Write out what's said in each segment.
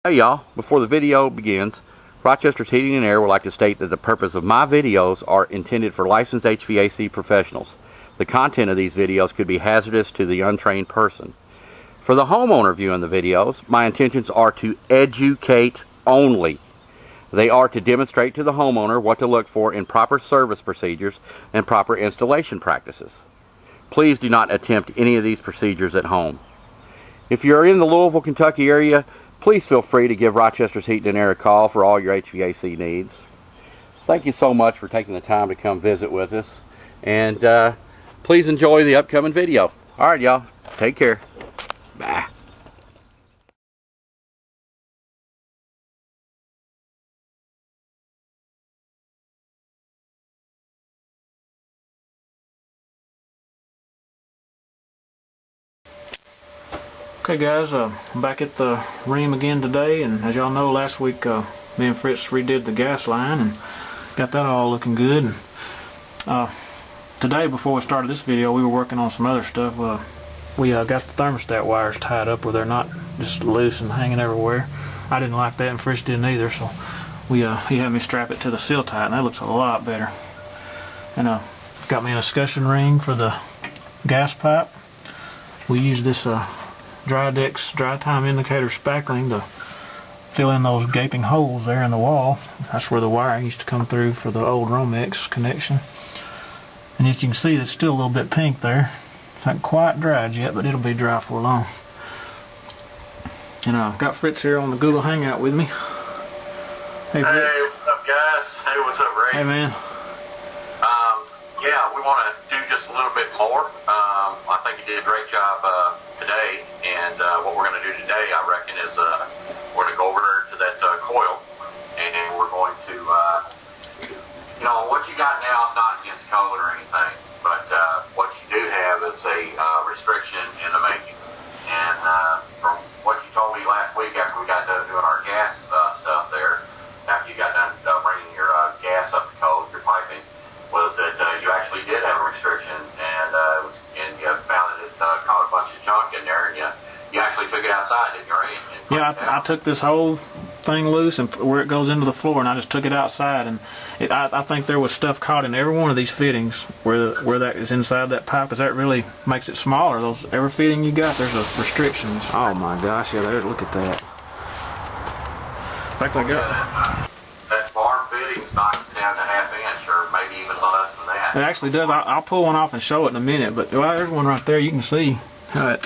Hey y'all, before the video begins, Rochester's Heating and Air would like to state that the purpose of my videos are intended for licensed HVAC professionals. The content of these videos could be hazardous to the untrained person. For the homeowner viewing the videos, my intentions are to educate only. They are to demonstrate to the homeowner what to look for in proper service procedures and proper installation practices. Please do not attempt any of these procedures at home. If you're in the Louisville, Kentucky area, please feel free to give Rochester's Heating and Air a call for all your HVAC needs. Thank you so much for taking the time to come visit with us. And please enjoy the upcoming video. Alright y'all, take care. Bye. Okay guys, I'm back at the Rheem again today, and as y'all know, last week me and Fritz redid the gas line and got that all looking good. And today, before we started this video, we were working on some other stuff. We got the thermostat wires tied up where they're not just loose and hanging everywhere. I didn't like that, and Fritz didn't either, so he had me strap it to the seal tie, and that looks a lot better. And got me an escutcheon ring for the gas pipe. We use this Drydex dry time indicator spackling to fill in those gaping holes there in the wall. That's where the wiring used to come through for the old Romex connection. And as you can see, it's still a little bit pink there. It's not quite dried yet, but it'll be dry for long. And I've got Fritz here on the Google Hangout with me. Hey Fritz. Hey, what's up guys? Hey, what's up Ray? Hey man. Yeah, we want to do just a little bit more. I think you did a great job today, and what we're going to do today, I reckon, is we're going to go over to that coil, and we're going to, you know, what you got now is not against code or anything, but what you do have is a restriction in the making. And from what you told me last week after we got done doing our gas stuff there, after you got done bringing your gas up to code, your piping, was that you actually did have a restriction, and you found that it caught a bunch of junk in there, and you actually took it outside, didn't you, Ray? Yeah, I took this whole thing loose and where it goes into the floor, and I just took it outside, and I think there was stuff caught in every one of these fittings where that is inside that pipe, because that really makes it smaller. Every fitting you got, there's a restriction. Oh my gosh, yeah, look at that. In fact, I got that bar fitting's knocks it down to ½ inch, or maybe even less than that. it actually does. I'll pull one off and show it in a minute, but well, there's one right there. You can see how it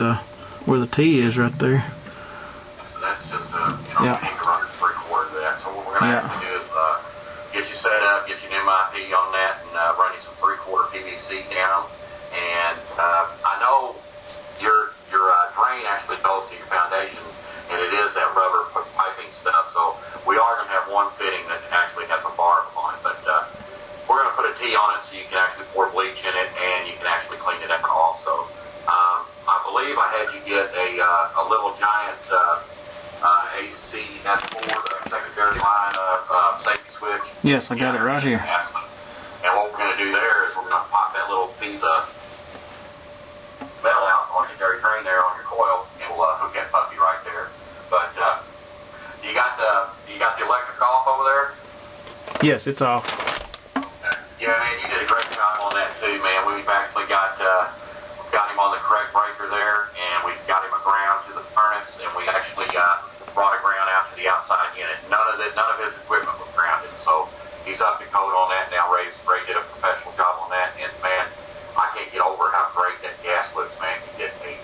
where the T is right there. So that's just you know, you can run 3/4 of that. So what we're going to have to do is get you set up, get you an MIP on that, and run you some 3/4 PVC down. And I know your drain actually goes to your foundation, and it is that rubber piping stuff. So we are going to have one fitting that actually has a barb on it, but we're going to put a T on it so you can actually pour bleach in it, and you can actually clean it out also. I believe I had you get a little giant AC S4 secondary line safety switch. Yes, I got it right here. And what we're going to do there is we're going to pop that little piece of metal out on your drain there on your coil, and we'll hook that puppy right there. But you got the electric off over there? Yes, it's off. Yeah, man, you did a great job on that too, man. We've actually got him on the correct breaker there, and we've got him a ground to the furnace, and we actually brought a ground out to the outside unit. None of his equipment was grounded, so he's up to code on that now. Ray did a professional job on that, and man, I can't get over how great that gas looks, man. You did a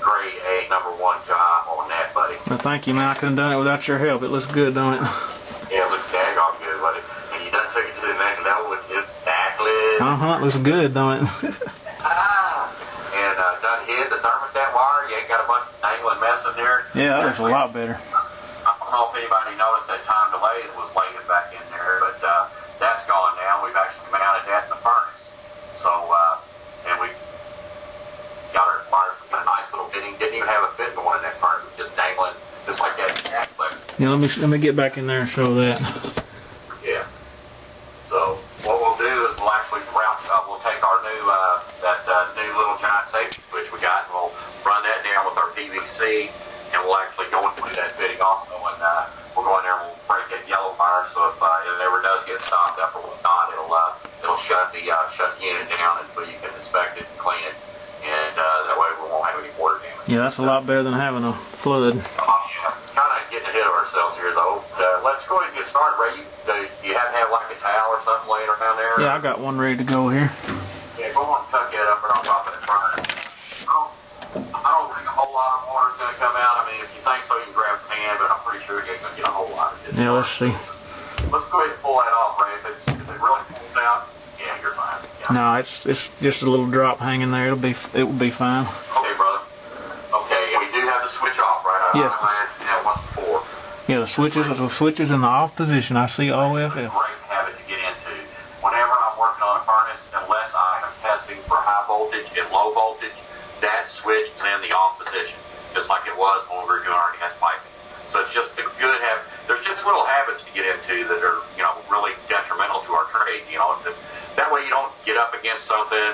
grade A #1 job on that, buddy. Well, thank you, man. I couldn't have done it without your help. It looks good, don't it? Yeah, it looks daggone good, buddy. And you done took it to the next level with it backlit. It looks good, don't it? And done hid the thermostat wire. You ain't got a bunch of dangling mess in there. Yeah, that looks a lot better. I don't know if anybody noticed that time delay that was laying back in there, but that's gone now. We've actually mounted that in the furnace. So, and we got our wires with a nice little fitting. Didn't even have a fit going in that furnace. It was just dangling, just like that gas plug. Yeah, let me get back in there and show that. Yeah. So what we'll do is we'll take our new that new little giant safety switch we got, and we'll run that down with our PVC, and we'll actually go into that fitting also, and we'll go in there and we'll break that yellow wire, so if it ever does get stopped up or whatnot, it'll shut the unit down until you can inspect it and clean it, and that way we won't have any water damage. Yeah, that's a lot better than having a flood. Yeah, kind of getting ahead of ourselves here, though. Let's go ahead and get started, Ray. You happen to have like a towel or something laying around there? Yeah, I got one ready to go here. Yeah, go on and tuck that up and on top of the furnace. I don't think a whole lot of water's going to come out. I mean, if you think so, you can grab a pan, but I'm pretty sure you ain't going to get a whole lot of it. Yeah, let's see. Let's go ahead and pull that off, Ray. If it really pulls out, yeah, you're fine. Yeah. No, it's just a little drop hanging there. It will be fine. Okay, brother. Okay, we do have the switch off, right? Yes. Yeah, once before. Yeah, the switches in the off position. I see OFF. Great habit to get into. Whenever I'm working on a furnace, unless I am testing for high voltage and low voltage, that switch is in the off position, just like it was when we were doing our gas piping. So it's just a good habit. There's just little habits to get into that are, really detrimental to our trade. That way you don't get up against something,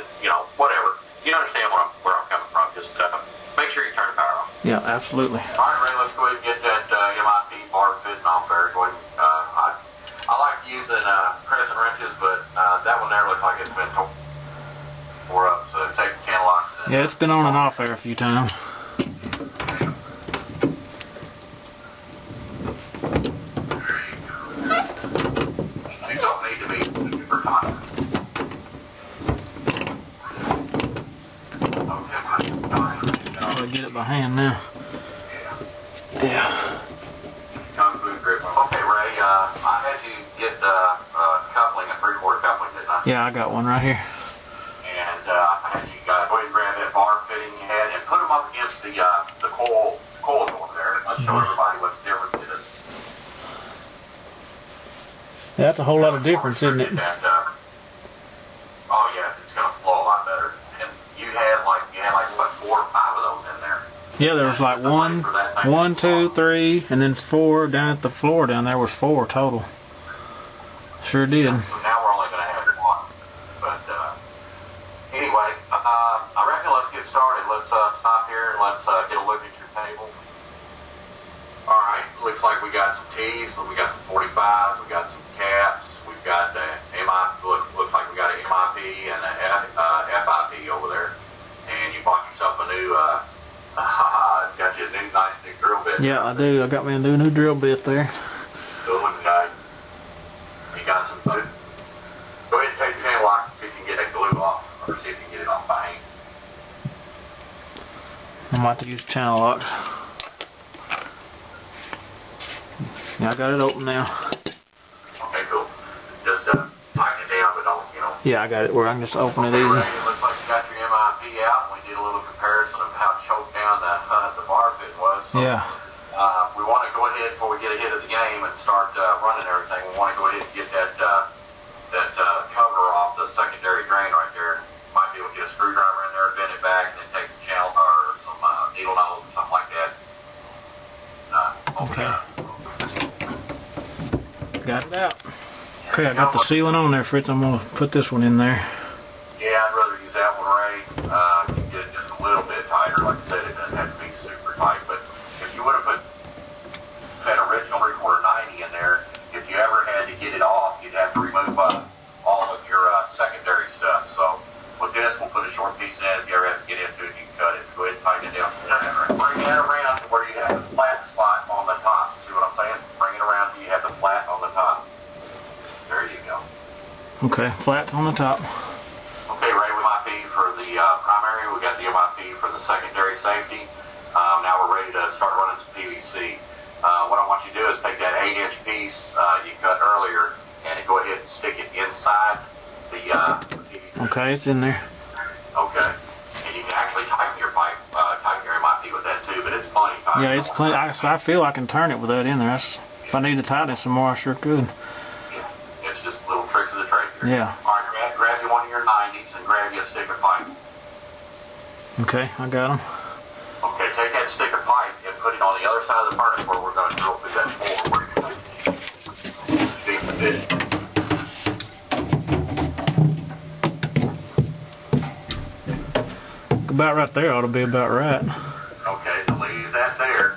whatever. You understand where I'm coming from. Just make sure you turn the power on. Yeah, absolutely. All right, Ray, let's go ahead and get that MIP bar fitting off there. Go ahead. I like using crescent wrenches, but that one there looks like it's been tore up. So take the can locks. Yeah, it's been on and off there a few times. There you go. You don't need to be super hot. I'll get it by hand now. Yeah. Okay, Ray, I had you get coupling, a 3/4 coupling, didn't I? Yeah, I got one right here. And I had you go ahead and grab that bar fitting you had and put them up against the coil door there. Let's show everybody what the difference is. Yeah, that's a whole lot of difference, isn't it? Oh yeah, it's going to flow a lot better. And you had like what, 4 or 5 of those in there. Yeah, there was like 1, 2, 3, and then 4 down at the floor. Down there was 4 total. Sure did. So now we're only going to have 1. But anyway, I reckon let's get started. Let's stop here and let's get a look at your table. All right, looks like we got some T's, we got some 45s, we got some caps, we've got the looks like we got an MIP and a FIP over there. And you bought yourself a new, got you a nice new drill bit. Yeah, I do. I got me a new drill bit there. Good one, guy. You got some food. Go ahead and take your hand locks and see if you can get that glue off, or see if you can get it off by hand. I'm about to use channel locks. Yeah, I got it open now. Okay, cool. Just tighten it down, but don't, Yeah, I got it where I can just open it Okay, easy. Ray, it looks like you got your MIP out, and we did a little comparison of how choked down the bar fit was. So, Yeah. we want to go ahead, before we get ahead of the game and start running everything, we want to go ahead and get that cover off the secondary drain right there. Might be able to get a screwdriver in there, bend it back, and then take some channel or some needle nose or something like that. Okay. Got it out. Okay, I got the sealing on there, Fritz. I'm going to put this one in there. Yeah, I'd rather use that one, Ray. You can get it just a little bit tighter. Like I said, it doesn't have to be super tight. But if you would have put that original 3/4 90 in there, if you ever had to get it off, you'd have to remove all of your secondary stuff. So with this, we'll put a short piece in. If you ever have to get into it, you can cut it. Go ahead and tighten it down. Bring that around to where you have the flat spot on the top. See what I'm saying? Bring it around till you have the flat on the top. There you go. Okay, flat on the top. Okay, Ray, we might be for the primary. We got the MIP for the secondary safety. Now we're ready to start running some PVC. What I want you to do is take that 8-inch piece you cut earlier and go ahead and stick it inside the PVC. Okay, it's in there. Okay. And you can actually tighten your pipe, tighten your MIP with that too, but it's plenty tight. Yeah, it's plenty. I feel I can turn it with that in there. If I need to tighten it some more, I sure could. It's just little tricks of the trade here. Yeah. All right, grab you one of your 90s and grab you a stick of pipe. Okay, I got them. Okay, take that stick of pipe and put it on the other side of the furnace where we're going to drill through that floor. Deep position. About right there ought to be about right. Okay, leave that there.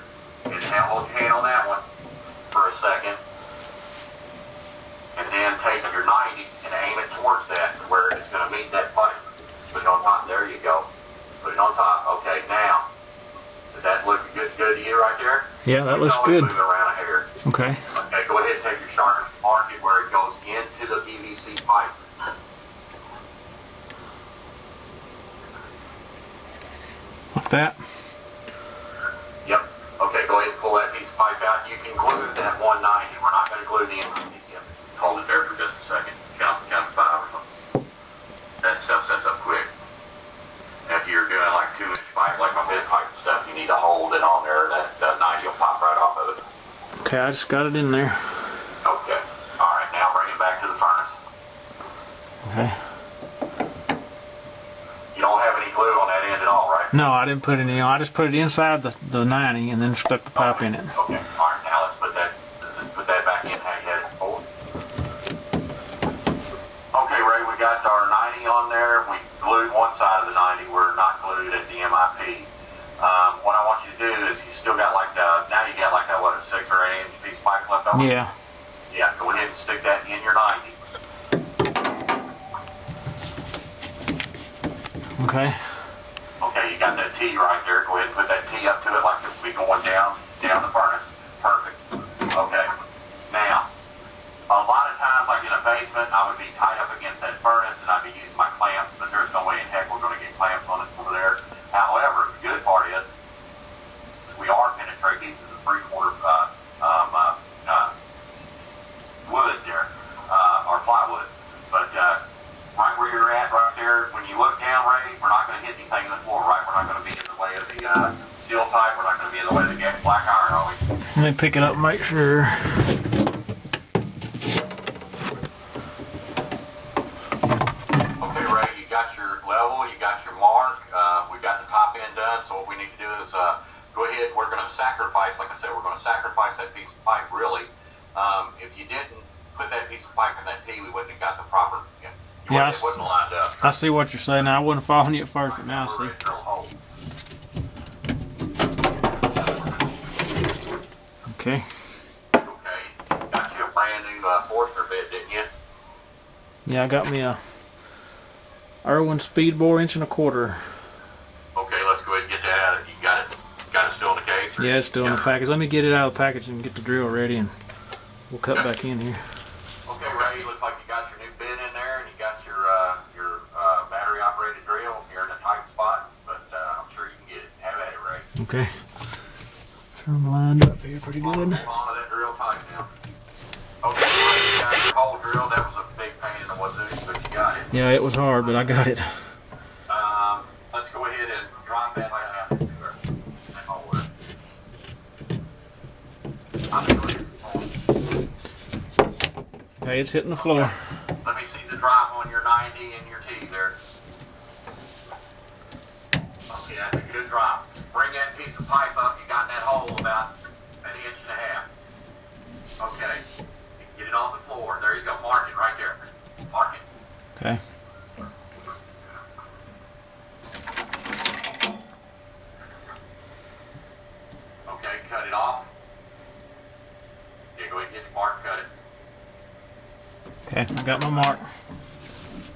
right there? Yeah, that You looks can always good. move it around a hair. Okay. Okay, go ahead and take your sharp mark it where it goes into the PVC pipe. Like that. Yep. Okay, go ahead and pull that piece of pipe out. You can glue that 190. We're not going to glue the MIP yet. Hold it there for just a second. Count 5 or something. That stuff sets up quick. And if you're doing like 2-inch pipe, like my mid pipe and stuff, you need to hold it on there. That 90 will pop right off of it. Okay, I just got it in there. Okay. All right, now bring it back to the furnace. Okay. You don't have any glue on that end at all, right? No, I didn't put any on. I just put it inside the 90 and then stuck the pipe in it. Okay. All right, now let's put that back in. How you had it before. Okay, Ray, we got our 90 on there. We glued one side of the 90. We're not glued at the MIP. What I want you to do is you still got like now you got like that, what, a 6 or 8 inch piece of pipe left over? Yeah. Yeah, go ahead and stick that in your 90. Okay. Okay, you got that T right there. Go ahead and put that T up to it like it would be going down the furnace. Perfect. Okay. Now, a lot of times, like in a basement, I would be tied up against that furnace and I'd be using my clamps, but there's no way in heck we're going to get clamps on it over there. However, the good part is we are penetrating pieces of 3/4 wood there, or plywood. But right where you're at right there, when you look down, Ray, we're not going to hit anything in the floor, right? We're not going to be in the way of the steel pipe. We're not going to be in the way of the black iron, are we? Let me pick it up and make sure. Okay, Ray, you got your level, you got your mark, we got the top end done, so what we need to do is go ahead, we're going to sacrifice, like I said, we're going to sacrifice that piece of pipe, really. If you didn't put that piece of pipe in that T, we wouldn't have got the proper, it wouldn't have lined up. I see what you're saying. I wasn't following you at first, but now I see. Okay. Okay, got you a brand new Forstner bit, didn't you? Yeah, I got me a Irwin speed bore 1 1/4 inch. Okay, let's go ahead and get that out of it. You got it still in the case? Or Yeah, it's still in the package. Let me get it out of the package and get the drill ready, and we'll cut back in here. Okay, Ray, looks like you got your new bit in there, and you got your battery operated drill. You're in a tight spot, but I'm sure you can get it. Have at it, Ray. Okay. Sure I'm lined up here pretty good. Follow that drill tight now. Okay, Ray, you got your hole drill. That was a big pain in the wazoo, but you got it. Yeah, it was hard, but I got it. Let's go ahead and drop that out. Okay, it's hitting the floor. Let me see the drop on your 90 and your T there. Okay, that's a good drop. Bring that piece of pipe up. You got in that hole about 1.5 inches. Okay. Get it on the floor. There you go. Mark it right there. Mark it. Okay. Okay, cut it off. Yeah, go ahead and get your mark, cut it. Okay, I got my mark.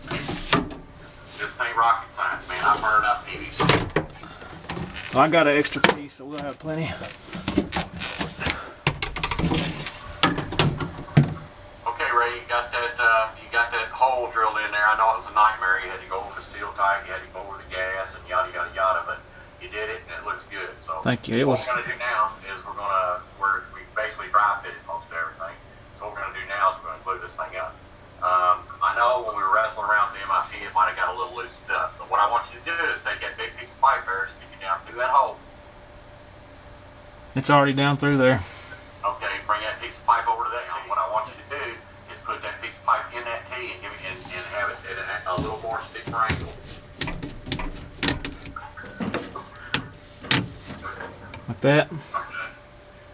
This ain't rocket science, man. I burned up PVC. So I got an extra piece, so we'll have plenty. Okay, Ray, you got that hole drilled in there. I know it was a nightmare. You had to go over the seal tight, you had to go over the gas, and yada yada yada. But you did it, and it looks good. So Thank you. What we're gonna do now is we basically dry fitted most of everything. So what we're gonna do now is we're gonna glue this thing up. I know when we were wrestling around with the MIP, it might have got a little loosened up. But what I want you to do is take that big piece of pipe there, stick it down through that hole. It's already down through there. Okay, bring that piece of pipe over to that. What I want you to do is put that piece of pipe in that T and give it and have it at a little more stiffer angle. Like that. Okay.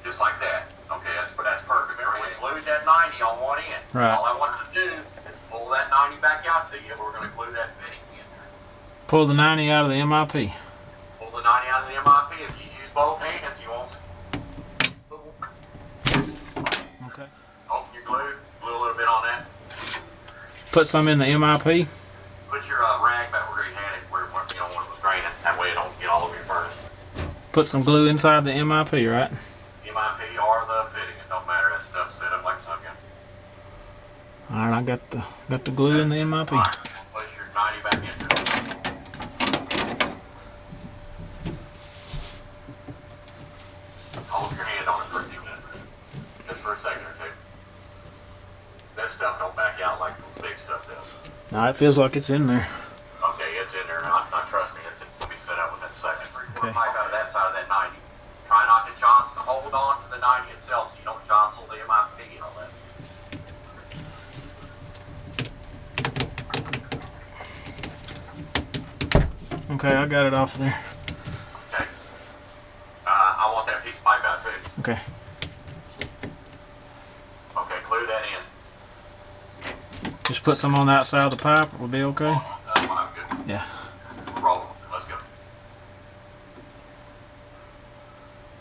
Just like that. Okay, that's perfect. We glued that 90 on one end. Right. All I want you to do is pull that 90 back out to you. We're going to glue that fitting in there. Pull the 90 out of the MIP. Pull the 90 out of the MIP. If you use both hands, you won't. Okay. Open your glue. Glue a little bit on that. Put some in the MIP. Put your rag back where you had it, where it was draining. That way it don't get all over your furnace. Put some glue inside the MIP, right? MIP or the fitting, it don't matter. That stuff's set up like something. All right, I got the glue in the MIP. All right, push your 90 back into it. Hold your hand on it for a few minutes, just for a second or two. That stuff don't back out like the big stuff does. No, it feels like it's in there. Okay, it's in there. Not trust me, it's going to be set up within seconds. Okay. Pipe out of that side of that 90. Try not to jostle. Hold on to the 90 itself so you don't jostle the MIP and all that. Okay, I got it off there. Okay. I want that piece of pipe out too. Okay. Okay, glue that in. Just put some on the outside of the pipe. We'll be okay. I'm good. Yeah. Roll. Let's go.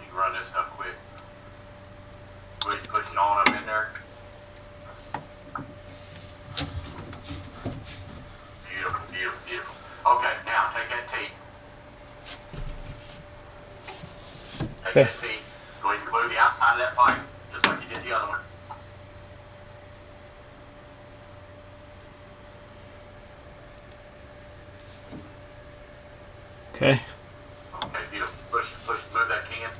You can run this stuff quick. Go ahead and push it on up in there. Beautiful, beautiful, beautiful. Okay, now take that T. Take Okay. that T. Go ahead and glue the outside of that pipe, just like you did the other one. Okay. Okay, beautiful. Push, move that can.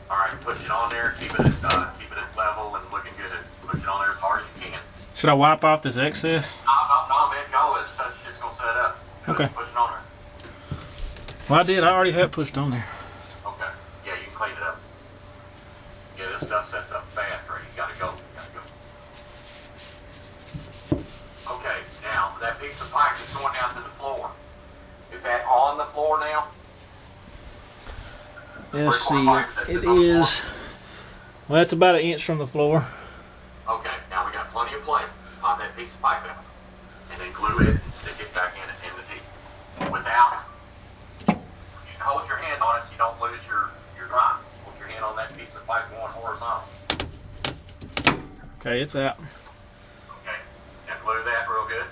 All right, push it on there. Keep it at level and looking good. Push it on there as hard as you can. Should I wipe off this excess? No, man, go. That shit's gonna set up. Okay. Push it on there. Well, I did. I already had pushed on there. Okay. Yeah, you can clean it up. Yeah, this stuff sets up fast, right? You gotta go. Okay, now that piece of pipe that's going down to the floor. Is that on the floor now? Let's see. Pipe, is that It sitting on the floor? is. Well, it's about 1 inch from the floor. Okay, now we got plenty of play on that piece of pipe out. And then glue it and stick it back in the heat. Without, you can hold your hand on it so you don't lose your drive. Hold your hand on that piece of pipe going horizontal. Okay, it's out. Okay, now glue that real good.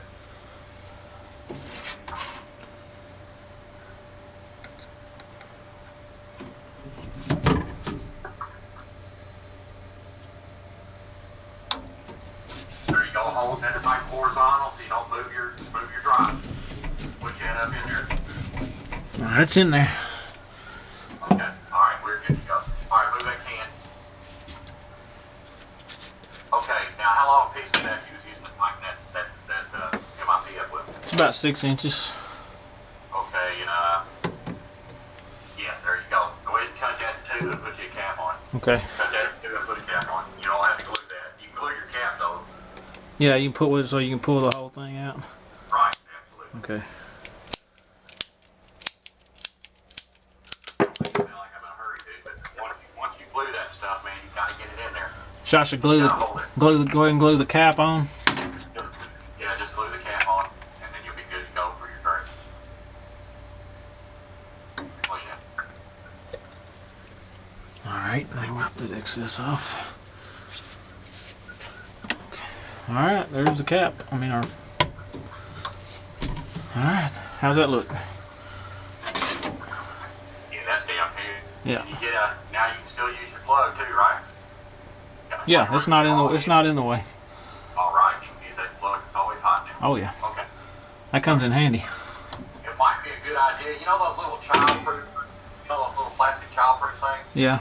There you go, hold that pipe horizontal so you don't move your drive. Push that up in there. All right, it's in there. Okay, alright, we're good to go. Alright, move that can. Okay, now how long a piece of that you was using it like that MIP up with? It's about 6 inches. Okay, yeah, there you go. Go ahead and cut that in two and put your cap on. Okay. Cut that in two and put a cap on. You don't have to glue that. You can glue your cap though. Yeah, you can put it so you can pull the whole thing out. Right, absolutely. Okay. Sound like I'm in a hurry, dude, but once you glue that stuff, man, you gotta get it in there. So I should glue the go ahead and glue the cap on. Yeah, just glue the cap on, and then you'll be good to go for your turn. Clean it. All right, let me wipe that excess off. Okay. All right, there's the cap. I mean, our. All right, how's that look? Yeah, that's damn clean. Yeah. You get now you can still use your plug too, right? Yeah, it's not in the way. All right, you can use that plug. It's always hot now. Oh yeah, Okay. that comes in handy. It might be a good idea. You know those little childproof, those little plastic childproof things? Yeah.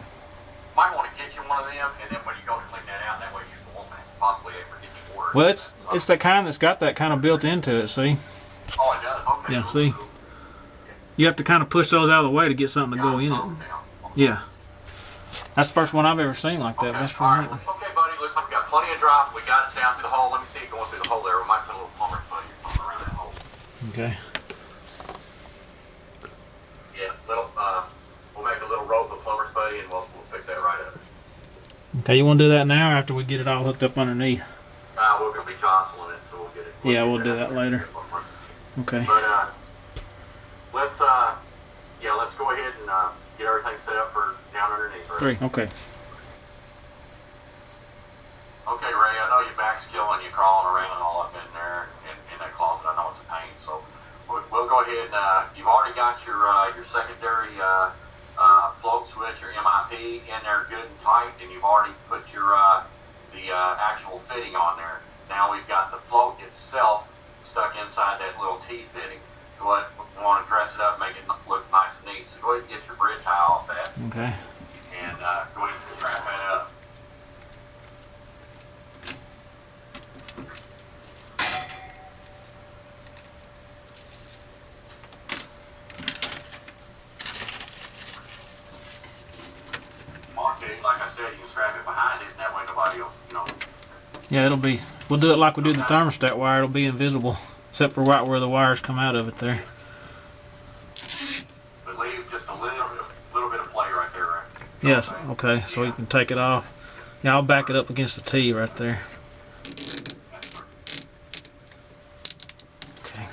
Might want to get you one of them, and then when you go to clean that out, that way you won't possibly ever get any water. Well, it's the kind that's got that kind of built into it. See? Oh, it does. Okay. Yeah. See? You have to kind of push those out of the way to get something to go in it. Yeah. That's the first one I've ever seen like that. Okay, That's all pretty right. neat. Okay, buddy. Looks like we got plenty of drop. We got it down to the hole. Let me see it going through the hole there. We might put a little plumber's putty or something around that hole. Okay. Yeah, we'll make a little rope of plumber's putty and we'll fix that right up. Okay, you want to do that now or after we get it all hooked up underneath? We're gonna be jostling it, so we'll get it. Yeah, we'll do that later. Okay. But let's go ahead and get everything set up for down underneath. Right? 3. Okay. Okay, Ray. I know your back's killing you, crawling around all up in there in that closet. I know it's a pain. So we'll go ahead and you've already got your secondary float switch, your MIP, in there good and tight, and you've already put your the actual fitting on there. Now we've got the float itself stuck inside that little T fitting. So we want to dress it up, make it look nice and neat. So go ahead and get your grid tie off that. Okay. And go ahead and strap that up. Like I said, you can strap it behind it, and that way nobody will, you know. Yeah, it'll be. We'll do it like we did the thermostat wire. It'll be invisible, except for right where the wires come out of it there. But leave just a little bit of play right there, right? Yes. Okay. So you can take it off. Yeah, I'll back it up against the T right there. Okay.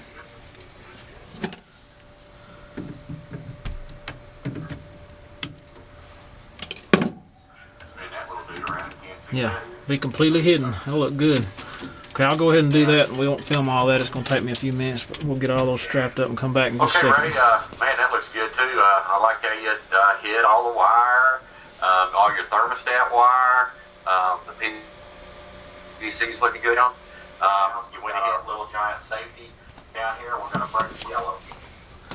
Yeah, be completely hidden. It'll look good. Okay, I'll go ahead and do that, and we won't film all that. It's going to take me a few minutes, but we'll get all those strapped up and come back in just a second. Okay, Ray, man, that looks good too. I like how you hid all the wire, all your thermostat wire, the PVC's looking good on. You went ahead, little giant safety down here. We're going to break the yellow.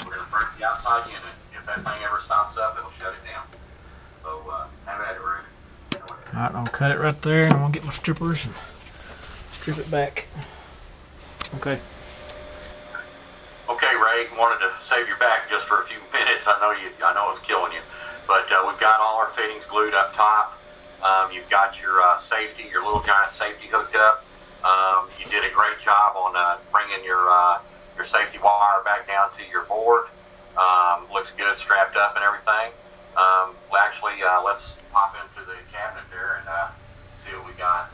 We're going to break the outside unit. If that thing ever stops up, it'll shut it down. So have at it, Ray. Alright, I'll cut it right there, and I'm going to get my strippers and strip it back. Okay. Okay, Ray, wanted to save your back just for a few minutes. I know it's killing you. But we've got all our fittings glued up top. You've got your safety, your little giant safety hooked up. You did a great job on bringing your safety wire back down to your board. Looks good, strapped up and everything. Well, actually, let's pop into the cabinet there and see what we got.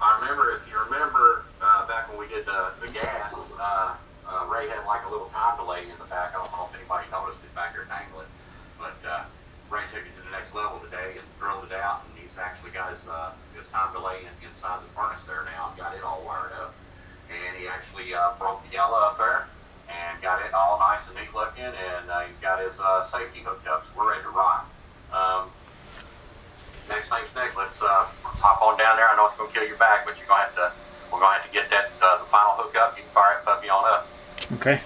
I remember, if you remember, back when we did the gas, Ray had like a little time delay in the back. I don't know if anybody noticed it back there at Anglet, but Ray took it to the next level today and drilled it out, and he's actually got his time delay inside the furnace there now and got it all wired up. And he actually broke the yellow up there and got it all nice and neat looking, and he's got his safety hooked up, so we're ready to rock. Next thing's next. Let's hop on down there. I know it's gonna kill your back, but we're gonna have to get that the final hook up. You can fire that puppy on up. Okay.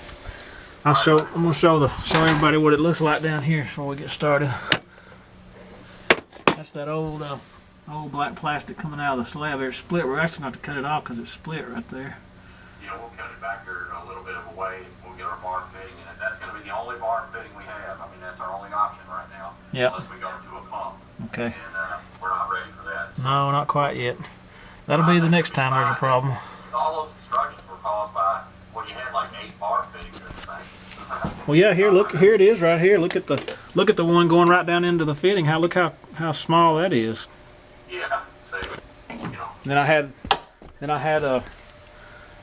I'm gonna show everybody what it looks like down here before we get started. That's that old black plastic coming out of the slab. It's split. We're actually going to have to cut it off because it's split right there. Yeah, we'll cut it back there a little bit of a way. We'll get our bar fitting in it. That's going to be the only bar fitting we have. I mean, that's our only option right now. Yep. Unless we go to a pump. Okay. And we're not ready for that. So, no, not quite yet. That'll be the next time there's a problem. All those obstructions were caused by, well, you had like 8 bar fittings or anything. Well, yeah, here it is right here. Look at the one going right down into the fitting. Look how small that is. Yeah. So, you know. Then I had a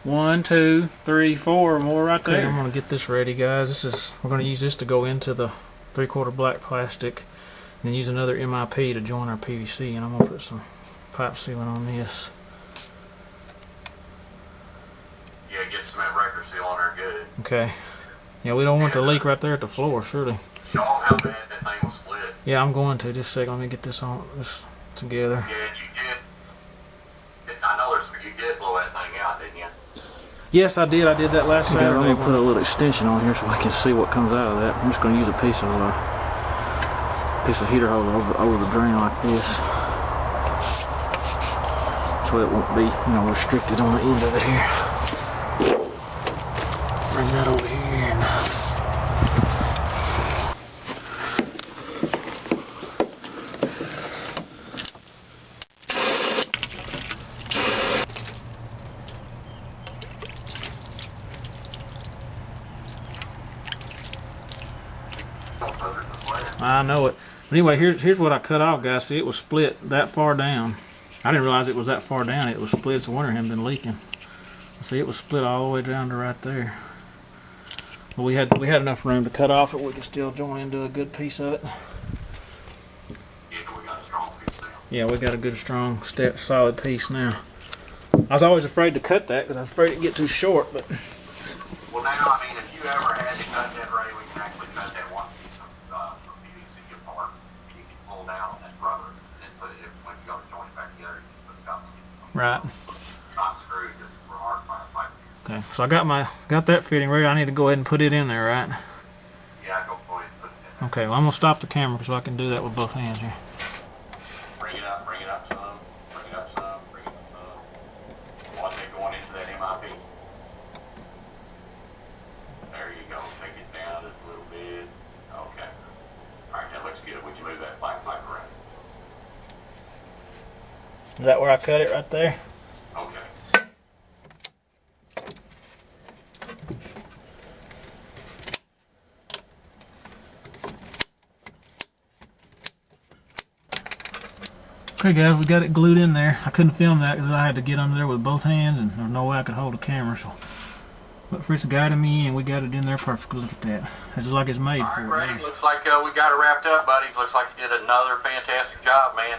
1, 2, 3, 4 more right there. Okay, I'm gonna get this ready, guys. We're gonna use this to go into the 3/4 black plastic, and then use another MIP to join our PVC. And I'm gonna put some pipe sealant on this. Yeah, get cement wrecker seal on there good. Okay. Yeah, we don't want the leak right there at the floor, surely. Show them how bad that thing was split. Yeah, I'm going to. Just a second. Let me get this together. Yeah, you did. I know you did blow that thing out, didn't you? Yes, I did. I did that last Saturday. I'm going to put a little extension on here so I can see what comes out of that. I'm just going to use a piece of heater hose over the drain like this, so it won't be, restricted on the end of it here. Bring that over here. I know it. But anyway, here's what I cut off, guys. See, it was split that far down. I didn't realize it was that far down. It was split, so wonder it hadn't been leaking. See, it was split all the way down to right there. But we had enough room to cut off it. We could still join into a good piece of it. Yeah, we got a strong piece now. Yeah, we got a good, strong, solid piece now. I was always afraid to cut that because I was afraid it'd get too short, but... Well, now, I mean, if you ever had to cut that, Ray, we can actually cut that one piece of PVC apart, and you can pull down on that rubber, and then put it, when you go to join it back together, you just put the couple in. Right. Not screwed, just for hard pipe. Okay, so I got that fitting ready. I need to go ahead and put it in there, right? Yeah, go ahead and put it in there. Okay, well, I'm going to stop the camera so I can do that with both hands here. Bring it up some, bring it up some, bring it up some. One thing going into that MIP. There you go. Take it down just a little bit. Okay. All right, now let's get it. We can move that black pipe around. Is that where I cut it, right there? Okay. Okay guys, we got it glued in there. I couldn't film that because I had to get under there with both hands and there was no way I could hold the camera. So, but Fritz guided me and we got it in there perfectly. Look at that. It's just like it's made for it. All right, Ray, looks like we got it wrapped up, buddy. Looks like you did another fantastic job, man.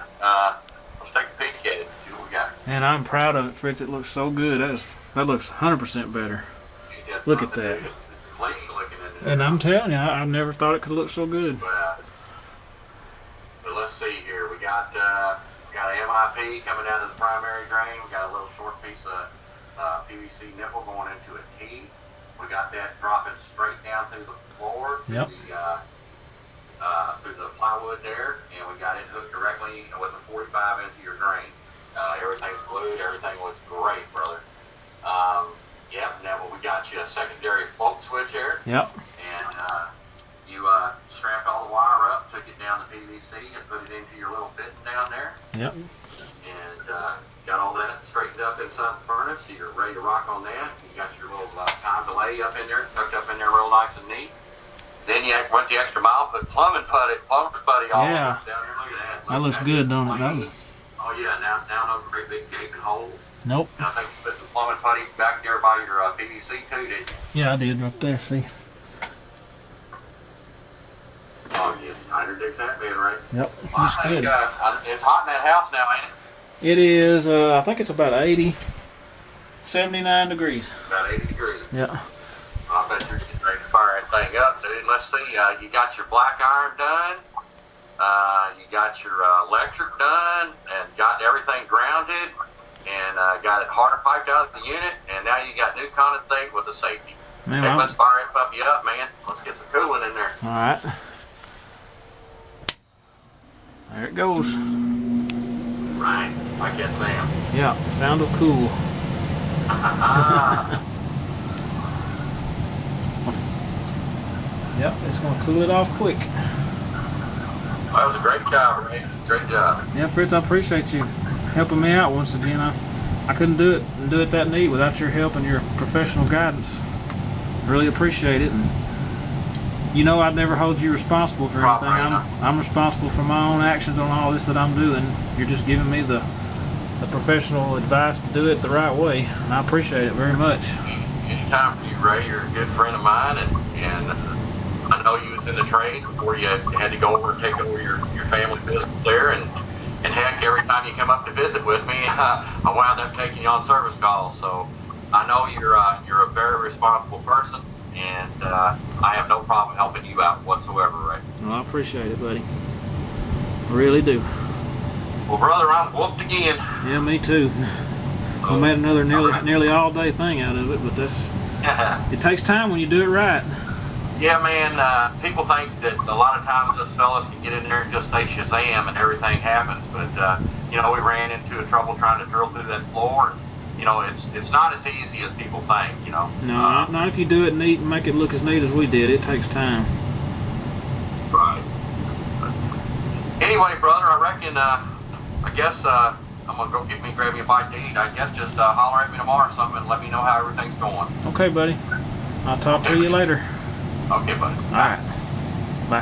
Let's take a peek at it and see what we got. And I'm proud of it, Fritz. It looks so good. That looks 100% better. Look at that. It's clean looking in there. And I'm telling you, I never thought it could look so good. But let's see here. We got an MIP coming down to the primary drain. We got a little short piece of PVC nipple going into a T. We got that dropping straight down through the floor, through the plywood there, and we got it hooked directly with a 45 into your drain. Everything's glued. Everything looks great, brother. Yep. Now we got you a secondary float switch here. Yep. And you strapped all the wire up, took it down to PVC, and put it into your little fitting down there. Yep. And got all that straightened up inside the furnace, so you're ready to rock on that. You got your little time delay up in there, tucked up in there real nice and neat. Then you went the extra mile, put plumber's putty all down here. Look at that. That looks good, don't it? Oh yeah, now no great big gaping holes. Nope. And I think you put some plumbing putty back there by your PVC too, didn't you? Yeah, I did right there, see? Oh yes, Snyder digs that bed, right? Yep, Well, looks I think good. it's hot in that house now, ain't it? It is, I think it's about 79 degrees. About 80 degrees. Yeah. I bet you're getting ready to fire that thing up, dude. Let's see. You got your black iron done. You got your electric done, and got everything grounded, and got it harder piped out of the unit, and now you got new condensate with the safety. Man, Hey, let's fire that puppy up, man. Let's get some cooling in there. all right. There it goes. Right, like that Sam. Yeah, sound of cool. Yep, it's going to cool it off quick. That was a great job, Ray. Great job. Yeah, Fritz, I appreciate you helping me out once again. I couldn't do it that neat without your help and your professional guidance. Really appreciate it. And you know I'd never hold you responsible for anything. I'm responsible for my own actions on all this that I'm doing. You're just giving me the professional advice to do it the right way, and I appreciate it very much. Anytime for you, Ray. You're a good friend of mine, and I know you was in the trade before you had to go over and take over your family business there, and heck, every time you come up to visit with me, I wound up taking you on service calls. So I know you're a very responsible person, and I have no problem helping you out whatsoever, Ray. Well, I appreciate it, buddy. I really do. Well, brother, I'm whooped again. Yeah, me too. I made another nearly all day thing out of it, but it takes time when you do it right. Yeah, man, people think that a lot of times us fellas can get in there and just say Shazam and everything happens, but we ran into a trouble trying to drill through that floor. It's not as easy as people think, No, not if you do it neat and make it look as neat as we did. It takes time. Right. Anyway, brother, I reckon, I guess I'm going to go grab me a bite to eat. I guess just holler at me tomorrow or something and let me know how everything's going. Okay, buddy. I'll talk to you later. Okay, buddy. All right. Bye.